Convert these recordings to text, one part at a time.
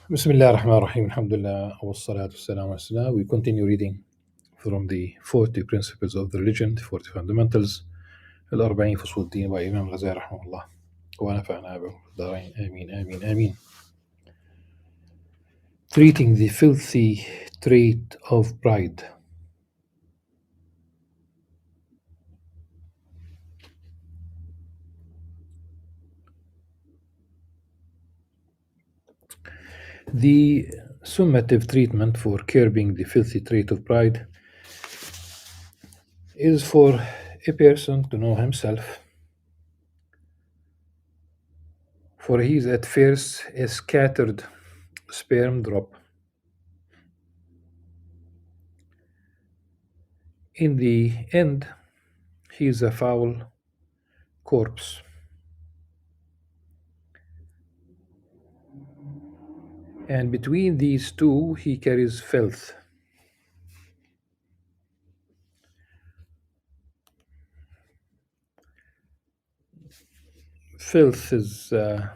Bismillah ar-Rahman ar-Rahim. Alhamdulillah. Wa salatu wassalamu ala Rasulillah. We continue reading from the 40 principles of the religion, the 40 fundamentals, Al-40 فصول الدين by Imam Al-Ghazali rahimahullah. ونفعنا به دارين آمين آمين آمين. Treating the filthy trait of pride. The summative treatment for curbing the filthy trait of pride is for a person to know himself, for he is at first a scattered sperm drop. In the end, he is a foul corpse. And between these two, he carries filth. Filth is, Imam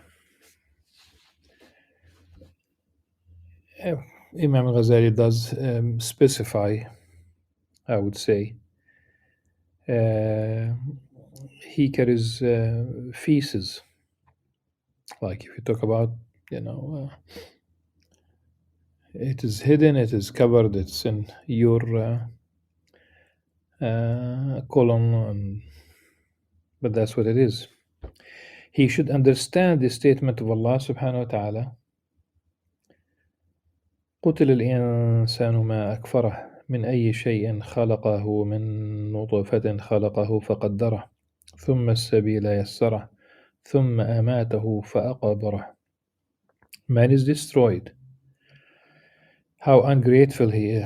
Al-Ghazali does specify, I would say, he carries feces. Like if you talk about, it is hidden, it is covered, it's in your colon, but that's what it is. He should understand the statement of Allah subhanahu wa ta'ala, قتل الإنسان ما أكفره من أي شيء خلقه من نطفة خلقه فقدره ثم السبيل يسره ثم أماته فأقبره. Man is destroyed. How ungrateful he is.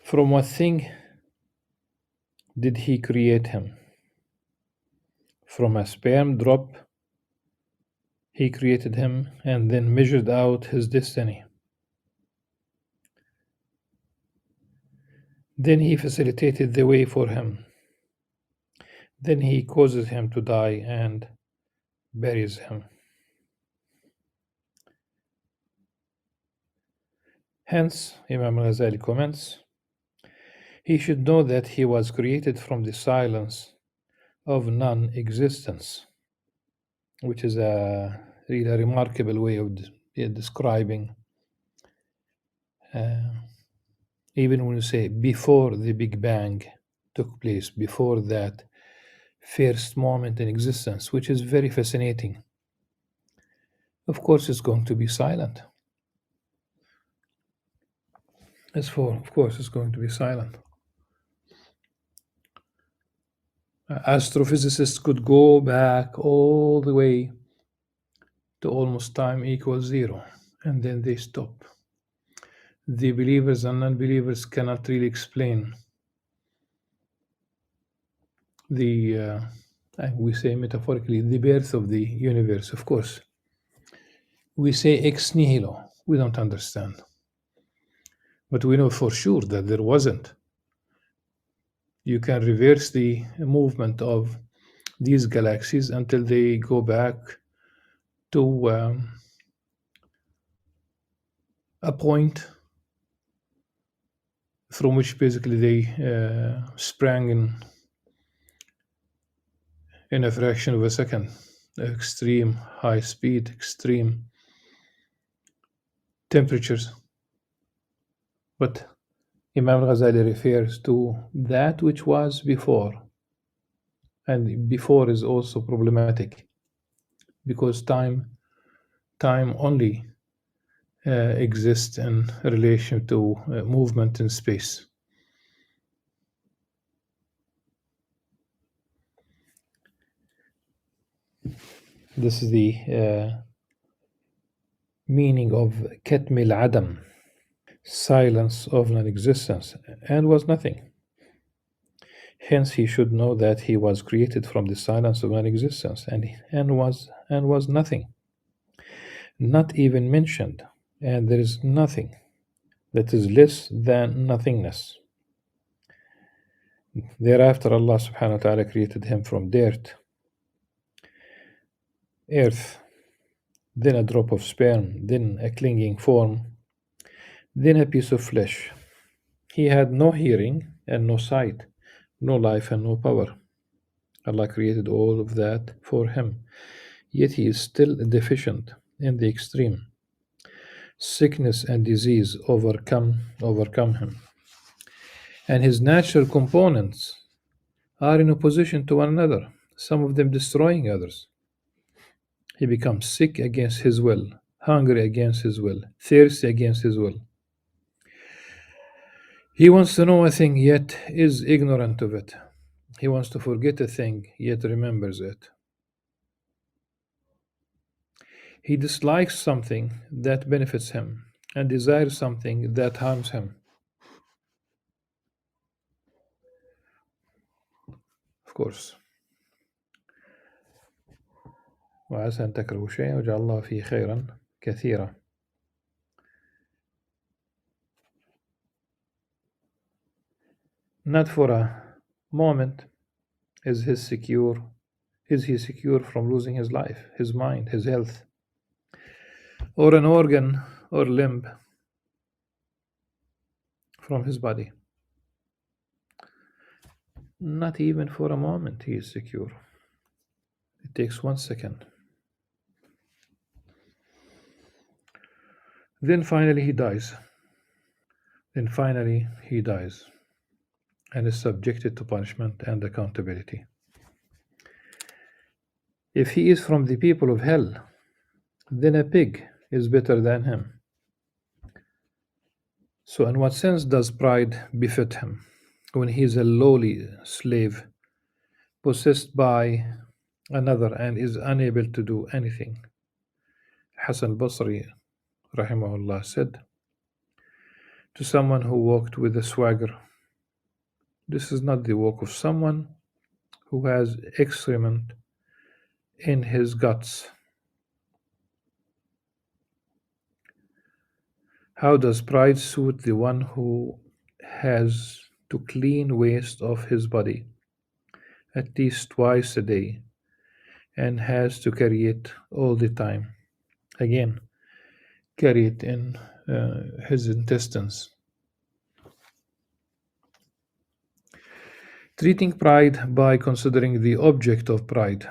From what thing did he create him? From a sperm drop he created him and then measured out his destiny. Then he facilitated the way for him. Then he causes him to die and buries him. Hence, Imam Al-Ghazali comments, he should know that he was created from the silence of non-existence, which is a really remarkable way of describing, even when you say before the Big Bang took place, before that first moment in existence, which is very fascinating. Of course, it's going to be silent. Of course, it's going to be silent. Astrophysicists could go back all the way to almost time equals zero, and then they stop. The believers and non-believers cannot really explain the, we say metaphorically, the birth of the universe. Of course, we say ex nihilo. We don't understand. But we know for sure that there wasn't. You can reverse the movement of these galaxies until they go back to a point from which basically they sprang in a fraction of a second. Extreme high speed, extreme temperatures. But Imam Al-Ghazali refers to that which was before. And before is also problematic because time only exists in relation to movement in space. This is the meaning of Katm al-Adam, silence of non-existence, and was nothing. Hence, he should know that he was created from the silence of non-existence and was nothing, not even mentioned, and there is nothing that is less than nothingness. Thereafter, Allah subhanahu wa ta'ala created him from dirt. earth, then a drop of sperm, then a clinging form, then a piece of flesh. He had no hearing and no sight, no life and no power. Allah created all of that for him, yet he is still deficient in the extreme. Sickness and disease overcome him, and his natural components are in opposition to one another, some of them destroying others. He becomes sick against his will, hungry against his will, thirsty against his will. He wants to know a thing, yet is ignorant of it. He wants to forget a thing, yet remembers it. He dislikes something that benefits him and desires something that harms him. Of course. وعسى أن تكرهوا شيئا وجعل الله فيه خيرا كثيرا. Not for a moment is he secure from losing his life, his mind, his health, or an organ or limb from his body. Not even for a moment he is secure. It takes 1 second. Then finally he dies. And is subjected to punishment and accountability. If he is from the people of hell, then a pig is better than him. So, in what sense does pride befit him when he is a lowly slave, possessed by another, and is unable to do anything? Hassan al-Basri, rahimahullah, said to someone who walked with a swagger, "This is not the walk of someone who has excrement in his guts." How does pride suit the one who has to clean waste of his body at least twice a day and has to carry it all the time? Again, carry it in his intestines. Treating pride by considering the object of pride.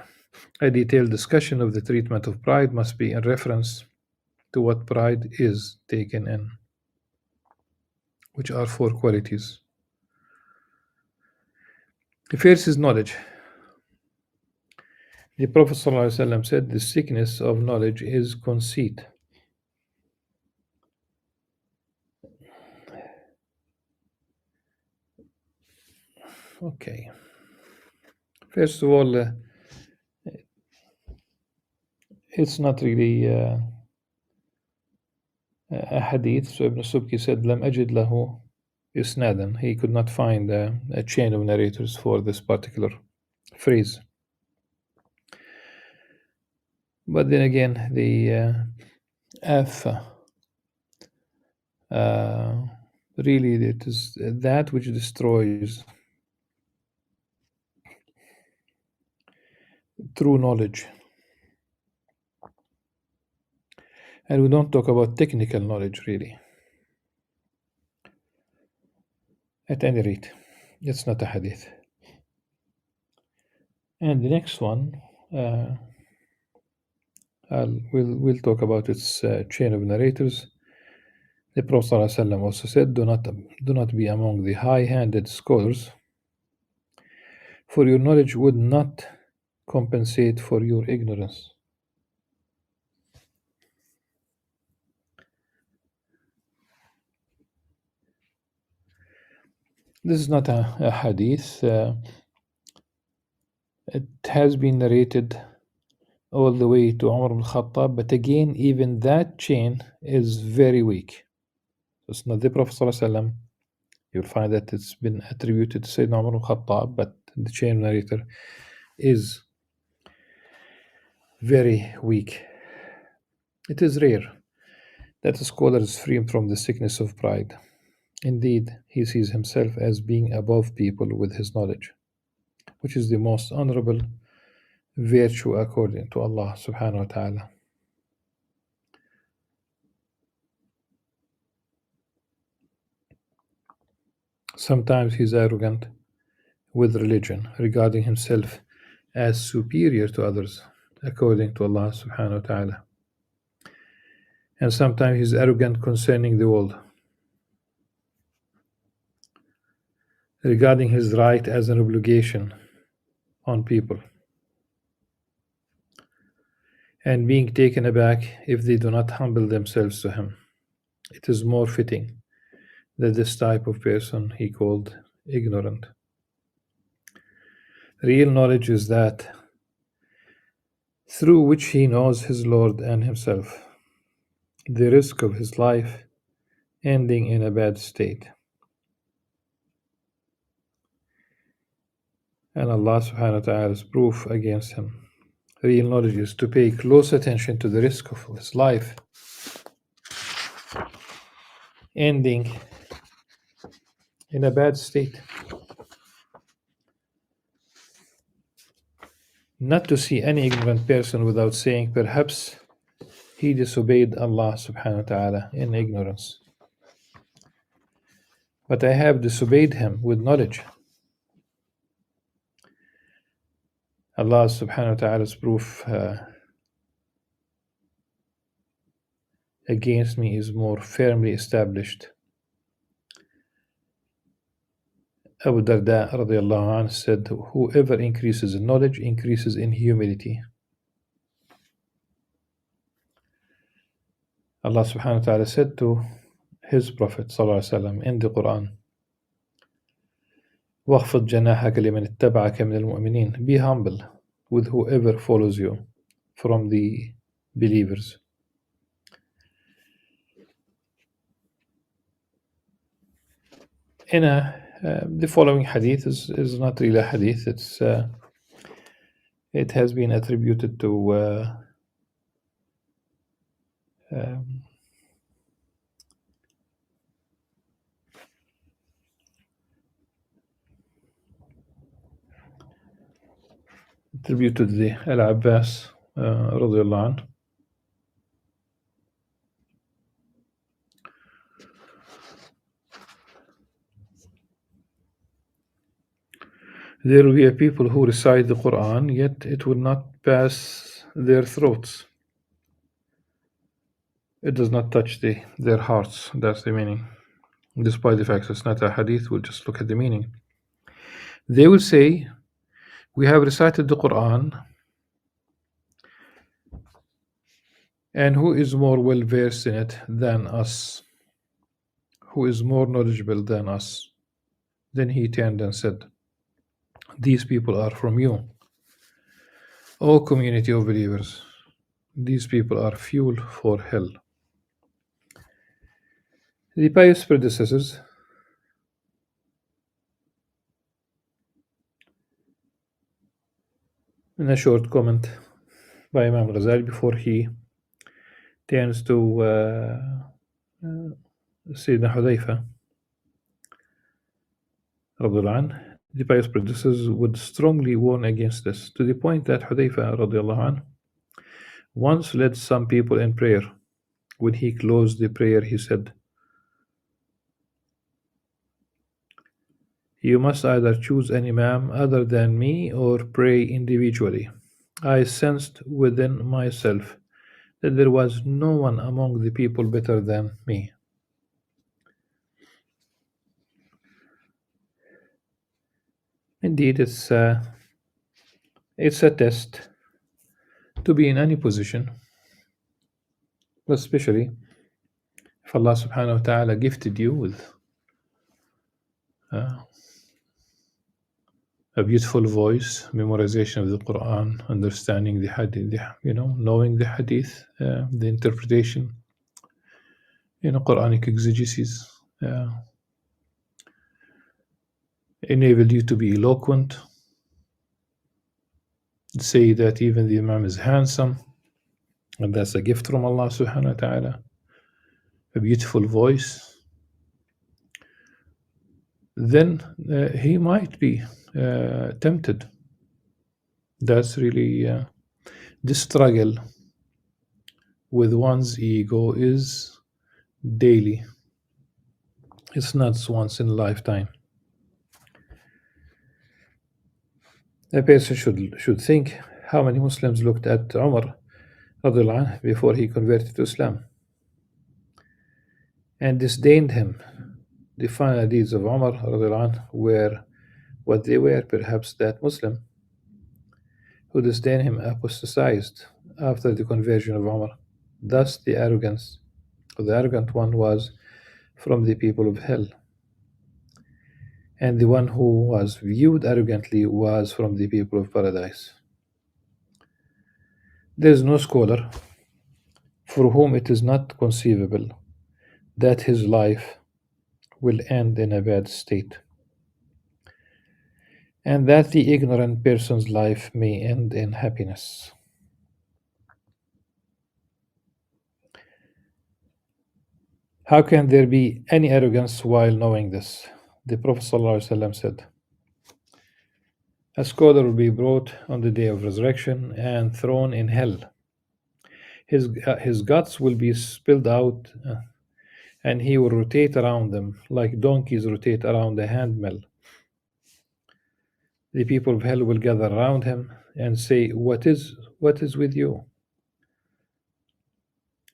A detailed discussion of the treatment of pride must be in reference to what pride is taken in, which are 4 qualities. The first is knowledge. The Prophet ﷺ said, "The sickness of knowledge is conceit." Okay. First of all, it's not really a hadith. So Ibn Subki said, "Lam ajid lahu isnadan." He could not find a chain of narrators for this particular phrase. But then again, the really it is that which destroys true knowledge. And we don't talk about technical knowledge, really. At any rate, it's not a hadith. And the next one, we'll talk about its chain of narrators. The Prophet ﷺ also said, do not be among the high-handed scholars, for your knowledge would not compensate for your ignorance. This is not a hadith. It has been narrated all the way to Umar al-Khattab, but again, even that chain is very weak. It's not the Prophet ﷺ. You'll find that it's been attributed to Sayyidina Umar al-Khattab, but the chain narrator is very weak. It is rare that a scholar is free from the sickness of pride. Indeed, he sees himself as being above people with his knowledge, which is the most honorable virtue according to Allah subhanahu wa ta'ala. Sometimes he's arrogant with religion, regarding himself as superior to others, according to Allah subhanahu wa ta'ala. And sometimes he's arrogant concerning the world, regarding his right as an obligation on people, and being taken aback if they do not humble themselves to him. It is more fitting that this type of person he called ignorant. Real knowledge is that through which he knows his Lord and himself, the risk of his life ending in a bad state. And Allah subhanahu wa ta'ala's proof against him. Real knowledge is to pay close attention to the risk of his life ending in a bad state. Not to see any ignorant person without saying, perhaps he disobeyed Allah subhanahu wa ta'ala in ignorance. But I have disobeyed him with knowledge. Allah subhanahu wa ta'ala's proof against me is more firmly established. Abu Darda radiallahu anh said, whoever increases in knowledge increases in humility. Allah subhanahu wa ta'ala said to his Prophet sallallahu alaihi wasallam in the Quran, وَاخْفِضْ جَنَاحَكَ لِمَنِ اتَّبَعَكَ مِنَ الْمُؤْمِنِينَ. Be humble with whoever follows you from the believers. In the following hadith is not really a hadith. It has been attributed to the Al-Abbas radiallahu anh. There will be a people who recite the Quran, yet it will not pass their throats. It does not touch their hearts. That's the meaning. Despite the fact it's not a hadith, we'll just look at the meaning. They will say, we have recited the Quran, and who is more well versed in it than us? Who is more knowledgeable than us? Then he turned and said, these people are from you, O community of believers. These people are fuel for hell. The pious predecessors in a short comment by Imam Al-Ghazali before he turns to Sayyidina Hudayfa radiallahu anh, the pious predecessors would strongly warn against this, to the point that Hudayfa radiallahu anh once led some people in prayer. When he closed the prayer, he said, you must either choose an imam other than me or pray individually. I sensed within myself that there was no one among the people better than me. Indeed, it's a test to be in any position, especially if Allah subhanahu wa ta'ala gifted you with a beautiful voice, memorization of the Quran, understanding the hadith, knowing the hadith, the interpretation, Quranic exegesis, enabled you to be eloquent, say that even the Imam is handsome, and that's a gift from Allah subhanahu wa ta'ala, a beautiful voice, then he might be tempted That's really the struggle with one's ego is daily. It's not once in a lifetime. A person should think how many Muslims looked at Umar radiallahu anhu before he converted to Islam and disdained him. The final deeds of Umar radiallahu anhu were what they were. Perhaps that Muslim who disdained him apostatized after the conversion of Umar. Thus, the arrogant one was from the people of hell, and the one who was viewed arrogantly was from the people of paradise. There is no scholar for whom it is not conceivable that his life will end in a bad state, and that the ignorant person's life may end in happiness. How can there be any arrogance while knowing this? The Prophet ﷺ said, a scholar will be brought on the day of resurrection and thrown in hell. His guts will be spilled out, and he will rotate around them like donkeys rotate around a handmill. The people of hell will gather around him and say, what is with you?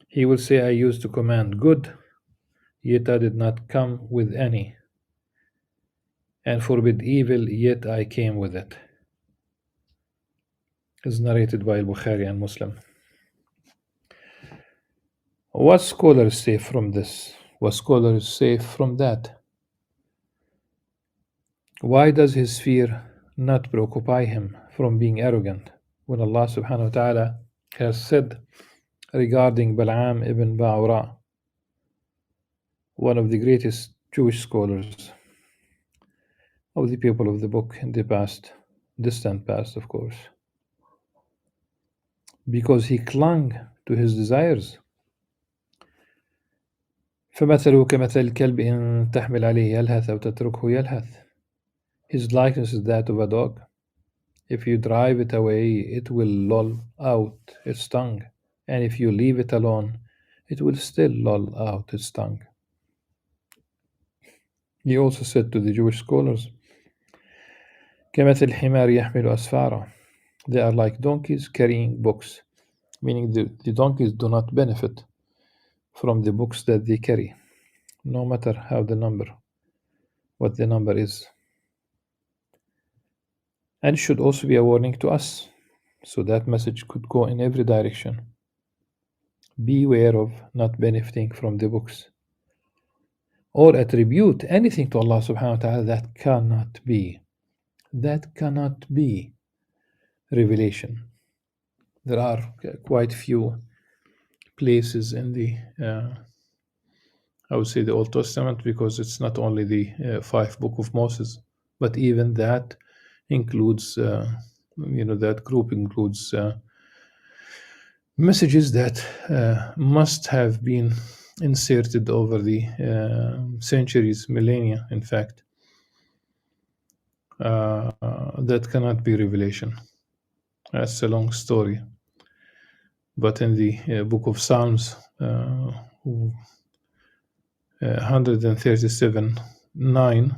He will say, I used to command good, yet I did not come with any, and forbid evil, yet I came with it. Is narrated by Bukhari and Muslim. What scholar is safe from this? What scholar is safe from that? Why does his fear not preoccupy him from being arrogant when Allah subhanahu wa ta'ala has said regarding Bal'am ibn Ba'ura, one of the greatest Jewish scholars of the people of the book in the past, distant past, of course, because he clung to his desires. فمثله كمثل الكلب إن تحمل عليه يلهث أو تتركه يلهث. His likeness is that of a dog. If you drive it away, it will loll out its tongue, and if you leave it alone, it will still loll out its tongue. He also said to the Jewish scholars, كمثل الحمار يحمل أسفارا. They are like donkeys carrying books, meaning the donkeys do not benefit from the books that they carry, no matter what the number is. And it should also be a warning to us, so that message could go in every direction. Beware of not benefiting from the books, or attribute anything to Allah subhanahu wa ta'ala that cannot be revelation. There are quite few places in the I would say the Old Testament, because it's not only the 5 book of Moses, but even that includes that group includes messages that must have been inserted over the centuries, millennia, in fact, that cannot be revelation. That's a long story. But in the book of Psalms, 137:9,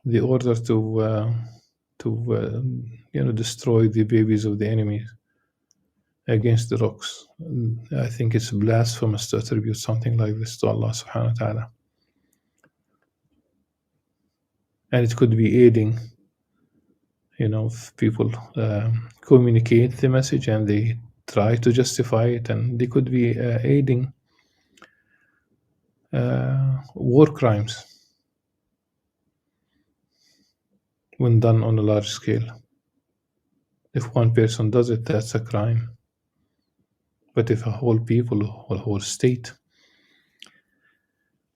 the order to destroy the babies of the enemies against the rocks. I think it's blasphemous to attribute something like this to Allah subhanahu wa ta'ala. And it could be aiding, if people communicate the message and they try to justify it, and they could be aiding war crimes when done on a large scale. If one person does it, that's a crime. But if a whole people or a whole state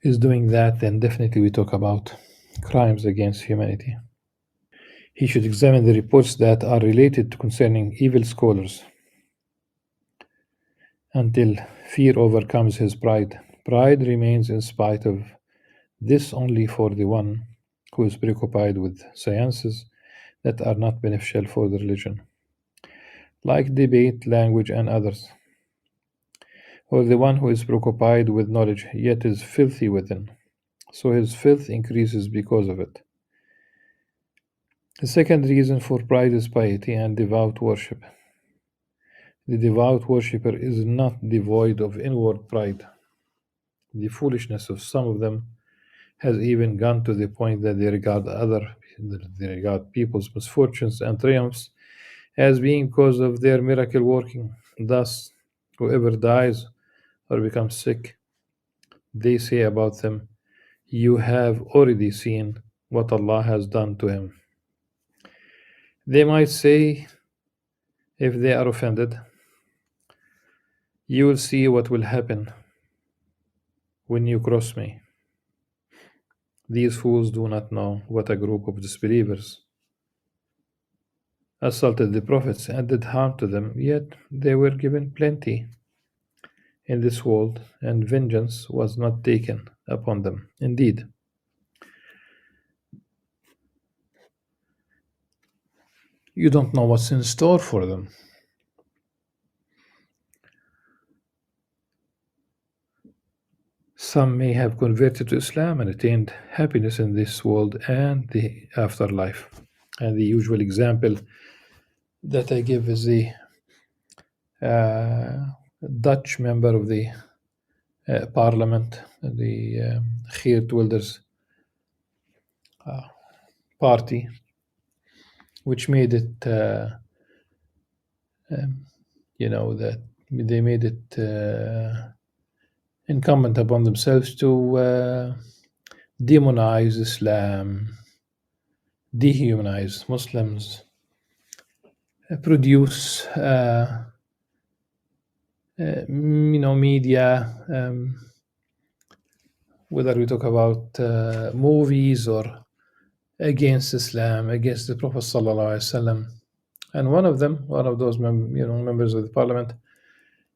is doing that, then definitely we talk about crimes against humanity. He should examine the reports that are related to concerning evil scholars until fear overcomes his pride. Pride remains in spite of this only for the one who is preoccupied with sciences, that are not beneficial for the religion, like debate, language, and others, or the one who is preoccupied with knowledge yet is filthy within, so his filth increases because of it. The second reason for pride is piety and devout worship. The devout worshipper is not devoid of inward pride. The foolishness of some of them has even gone to the point that they regard people's misfortunes and triumphs as being because of their miracle working. Thus, whoever dies or becomes sick, they say about them, "You have already seen what Allah has done to him." They might say, if they are offended, "You will see what will happen when you cross me." These fools do not know what a group of disbelievers assaulted the prophets and did harm to them, yet they were given plenty in this world, and vengeance was not taken upon them. Indeed, you don't know what's in store for them. Some may have converted to Islam and attained happiness in this world and the afterlife. And the usual example that I give is the uh, Dutch member of the parliament, the Geert Wilders party, which made it, that they made it incumbent upon themselves to demonize Islam, dehumanize Muslims, produce, media, whether we talk about movies or against Islam, against the Prophet sallallahu alaihi wasallam. And one of those members of the parliament,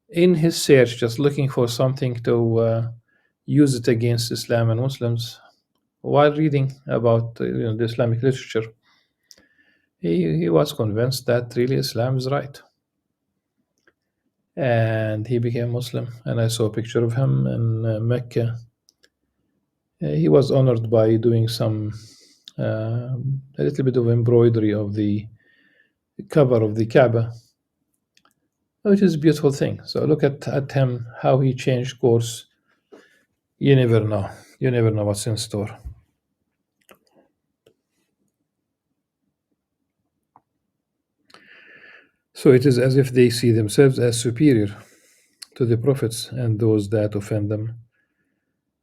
in his search, just looking for something to use it against Islam and Muslims, while reading about the Islamic literature, he was convinced that really Islam is right, and he became Muslim. And I saw a picture of him in Mecca. He was honored by doing a little bit of embroidery of the cover of the Kaaba, which is a beautiful thing. So look at him, how he changed course. You never know. You never know what's in store. So it is as if they see themselves as superior to the prophets, and those that offend them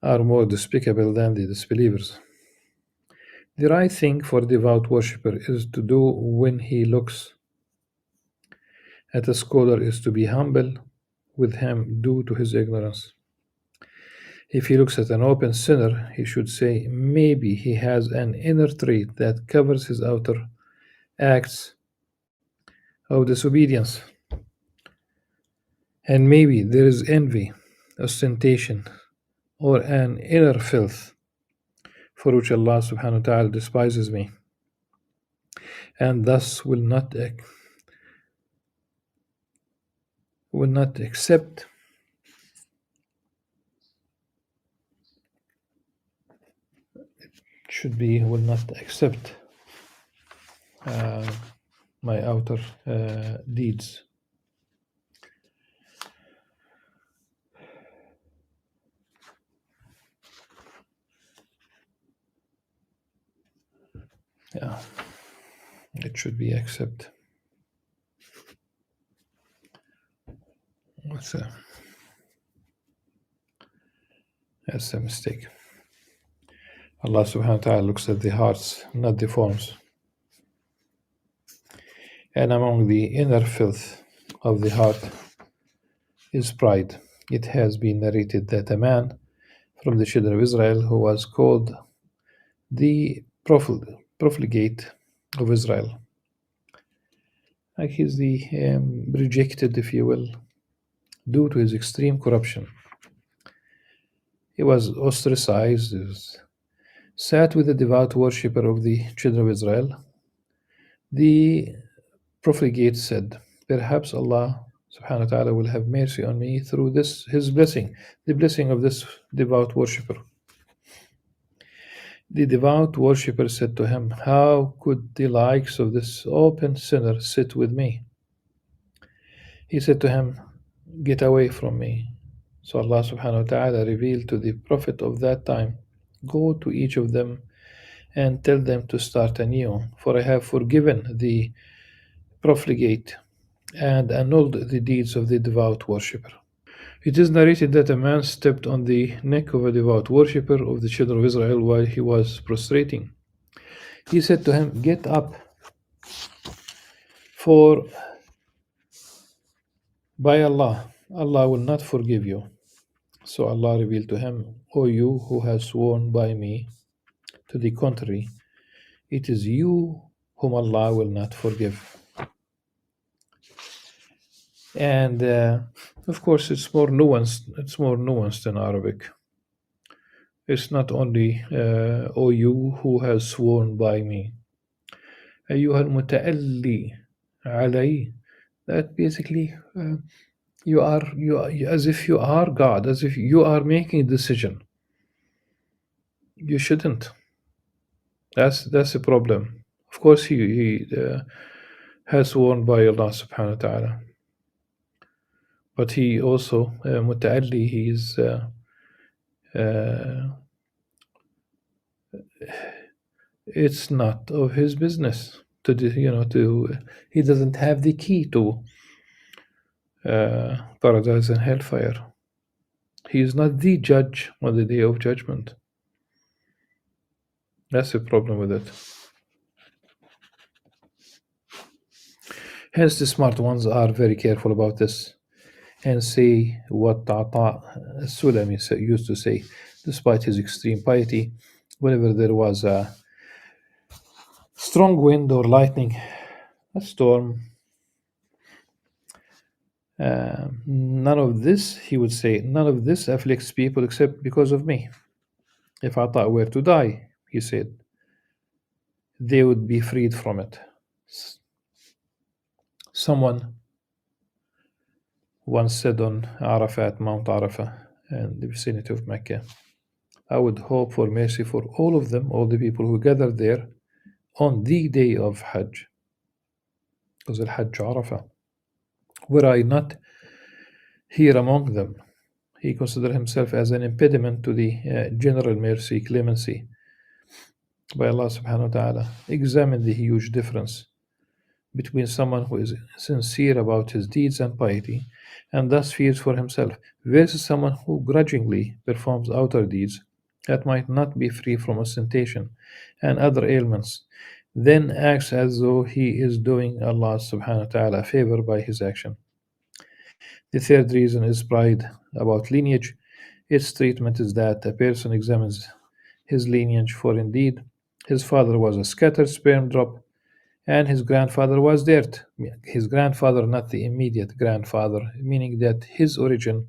are more despicable than the disbelievers. The right thing for a devout worshipper is to do when he looks at a scholar is to be humble with him due to his ignorance. If he looks at an open sinner, he should say, maybe he has an inner trait that covers his outer acts of disobedience. And maybe there is envy, ostentation, or an inner filth for which Allah subhanahu wa ta'ala despises me, and thus will not accept should be will not accept my outer deeds. Yeah, it should be accept. That's a mistake. Allah subhanahu wa ta'ala looks at the hearts, not the forms. And among the inner filth of the heart is pride. It has been narrated that a man from the children of Israel who was called the profligate of Israel, like he's the rejected, if you will, due to his extreme corruption. He was ostracized, sat with the devout worshipper of the children of Israel, The profligate said, perhaps Allah subhanahu wa ta'ala will have mercy on me through this his blessing, the blessing of this devout worshipper. The devout worshipper said to him, how could the likes of this open sinner sit with me? He said to him, get away from me. So Allah subhanahu wa ta'ala revealed to the Prophet of that time, go to each of them and tell them to start anew, for I have forgiven the profligate and annulled the deeds of the devout worshipper. It is narrated that a man stepped on the neck of a devout worshipper of the children of Israel while he was prostrating. He said to him, get up, for by Allah, Allah will not forgive you. So Allah revealed to him, O you who have sworn by me, to the contrary, it is you whom Allah will not forgive. And of course, it's more nuanced. It's more nuanced in Arabic. It's not only "O you who has sworn by me." أيها المتألي علي. That basically you are as if you are God, as if you are making a decision. You shouldn't. That's a problem. Of course, he has sworn by Allah Subhanahu wa Taala, but he also متألي. He is. Uh, it's not of his business to to he doesn't have the key to paradise and hellfire. He is not the judge on the day of judgment. That's the problem with it. Hence the smart ones are very careful about this and say what Ata Sulami used to say. Despite his extreme piety, whenever there was a strong wind or lightning, a storm, none of this, he would say, none of this afflicts people except because of me. If Ata were to die, he said, they would be freed from it. Someone once said on Arafat, Mount Arafah, in the vicinity of Mecca, I would hope for mercy for all of them, all the people who gathered there on the day of Hajj. Because Al-Hajj Arafah. Were I not here among them, he considered himself as an impediment to the general mercy, clemency by Allah subhanahu wa ta'ala. Examine the huge difference between someone who is sincere about his deeds and piety and thus fears for himself versus someone who grudgingly performs outer deeds that might not be free from ostentation and other ailments, then acts as though he is doing Allah subhanahu wa ta'ala a favor by his action. The third reason is pride about lineage. Its treatment is that a person examines his lineage, for indeed his father was a scattered sperm drop and his grandfather was dirt. His grandfather, not the immediate grandfather, meaning that his origin,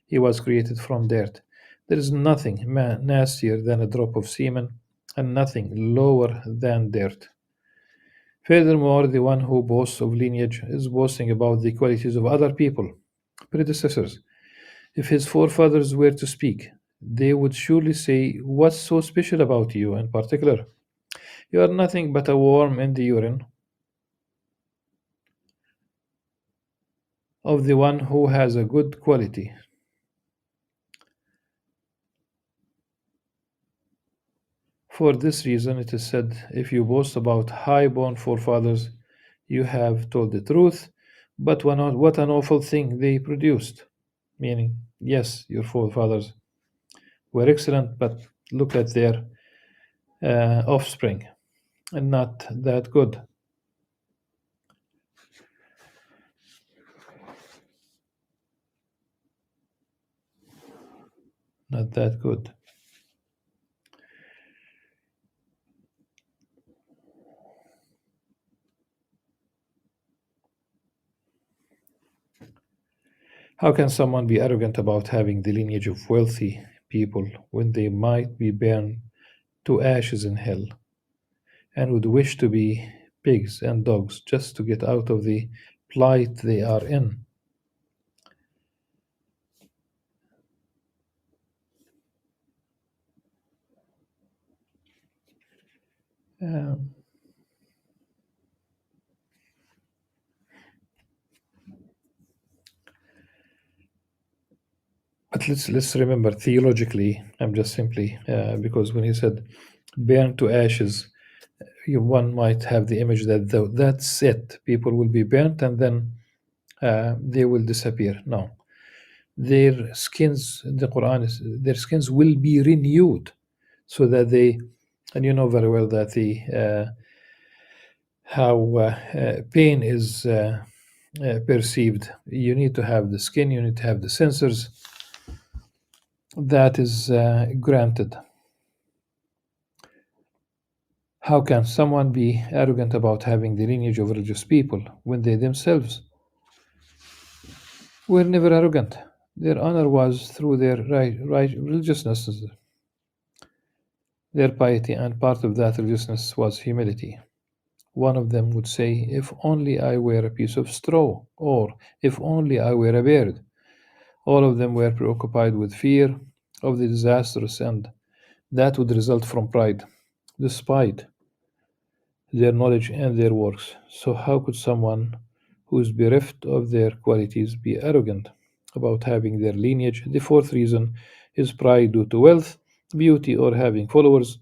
he was created from dirt. There is nothing nastier than a drop of semen and nothing lower than dirt. Furthermore, the one who boasts of lineage is boasting about the qualities of other people, predecessors. If his forefathers were to speak, they would surely say, what's so special about you in particular? You are nothing but a worm in the urine of the one who has a good quality. For this reason, it is said, if you boast about high born forefathers, you have told the truth, but what an awful thing they produced. Meaning, yes, your forefathers were excellent, but look at their offspring, and not that good. Not that good. How can someone be arrogant about having the lineage of wealthy people when they might be burned to ashes in hell and would wish to be pigs and dogs just to get out of the plight they are in. Um, but let's remember theologically. I'm just simply because when he said burn to ashes, one might have the image that that's it. People will be burnt and then they will disappear. No, their skins. The Quran is their skins will be renewed, so that they. And you know very well that the how pain is perceived. You need to have the skin. You need to have the sensors. That is granted. How can someone be arrogant about having the lineage of religious people when they themselves were never arrogant? Their honor was through their religiousness, their piety, and part of that religiousness was humility. One of them would say, "If only I were a piece of straw," or "If only I were a bird." All of them were preoccupied with fear of the disastrous end that would result from pride, despite their knowledge and their works. So, how could someone who is bereft of their qualities be arrogant about having their lineage? The fourth reason is pride due to wealth, beauty, or having followers.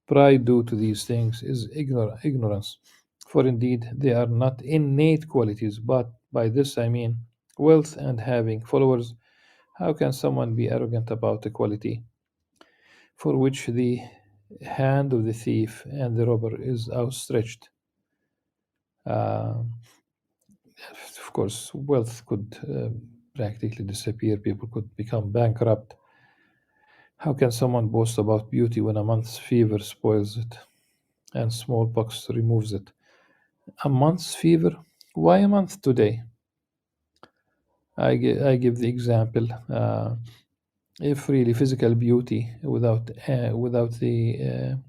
Pride due to these things is ignorance, for indeed they are not innate qualities, but by this I mean wealth and having followers. How can someone be arrogant about a quality for which the hand of the thief and the robber is outstretched? Uh, of course, wealth could practically disappear, people could become bankrupt. How can someone boast about beauty when a month's fever spoils it and smallpox removes it? A month's fever? Why a month today? I give the example. If really physical beauty without the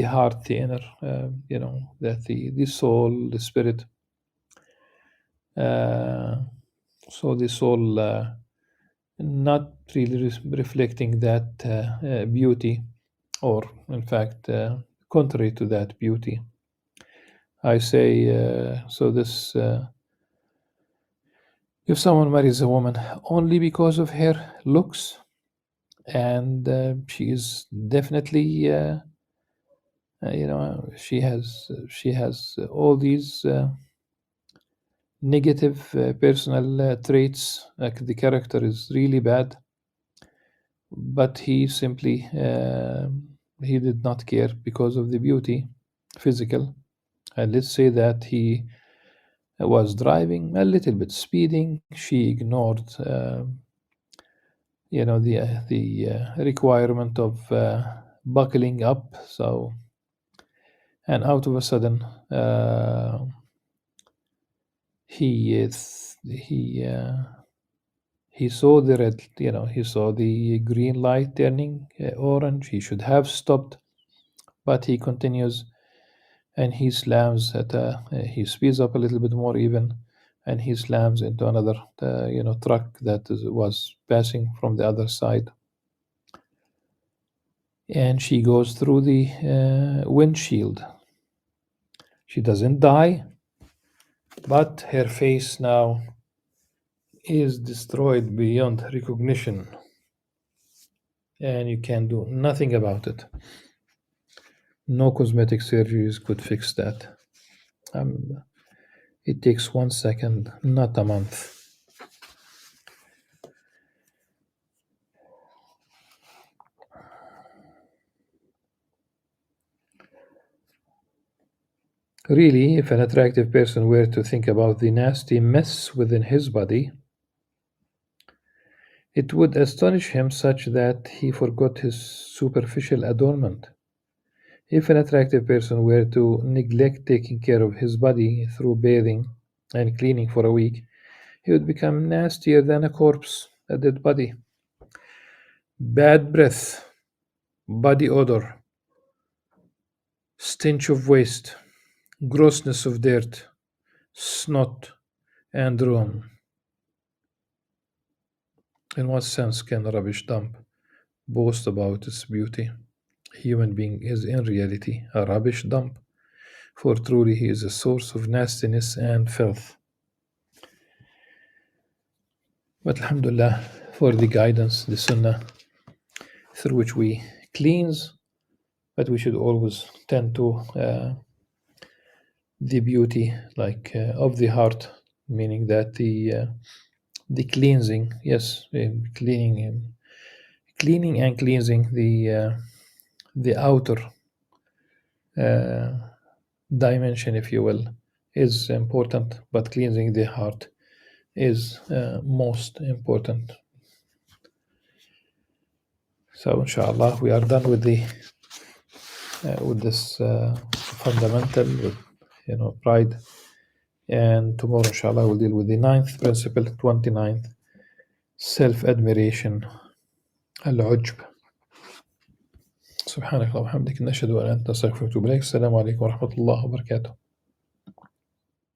heart, the inner, that the soul, the spirit. Uh, so the soul not really reflecting that beauty, or in fact, contrary to that beauty. I say so. This if someone marries a woman only because of her looks, and she is definitely she has all these negative personal traits, like the character is really bad, but he did not care because of the beauty, physical. And let's say that he was driving a little bit speeding, she ignored the requirement of buckling up. So, and out of a sudden, he is he saw the red, he saw the green light turning orange. He should have stopped, but he continues, and he slams he speeds up a little bit more even, and he slams into another truck that was passing from the other side, and she goes through the windshield. She doesn't die, but her face now is destroyed beyond recognition, and you can do nothing about it. No cosmetic surgeries could fix that. It takes 1 second, not a month. Really, if an attractive person were to think about the nasty mess within his body, it would astonish him such that he forgot his superficial adornment. If an attractive person were to neglect taking care of his body through bathing and cleaning for a week, he would become nastier than a corpse, a dead body. Bad breath, body odor, stench of waste, grossness of dirt, snot, and rome. In what sense can a rubbish dump boast about its beauty? A human being is in reality a rubbish dump, for truly he is a source of nastiness and filth. But Alhamdulillah for the guidance, the Sunnah, through which we cleanse, but we should always tend to the beauty, like of the heart, meaning that the cleansing, yes, cleaning and cleansing the outer uh, dimension, if you will, is important, but cleansing the heart is most important. So, inshallah, we are done with the with this fundamental, with pride. And tomorrow, inshallah, we'll deal with the 9th principle, 29th, self-admiration, al-ujb. سبحانك اللهم وبحمدك نشهد أن لا إله إلا أنت نستغفرك ونتوب إليك. السلام عليكم ورحمة الله وبركاته.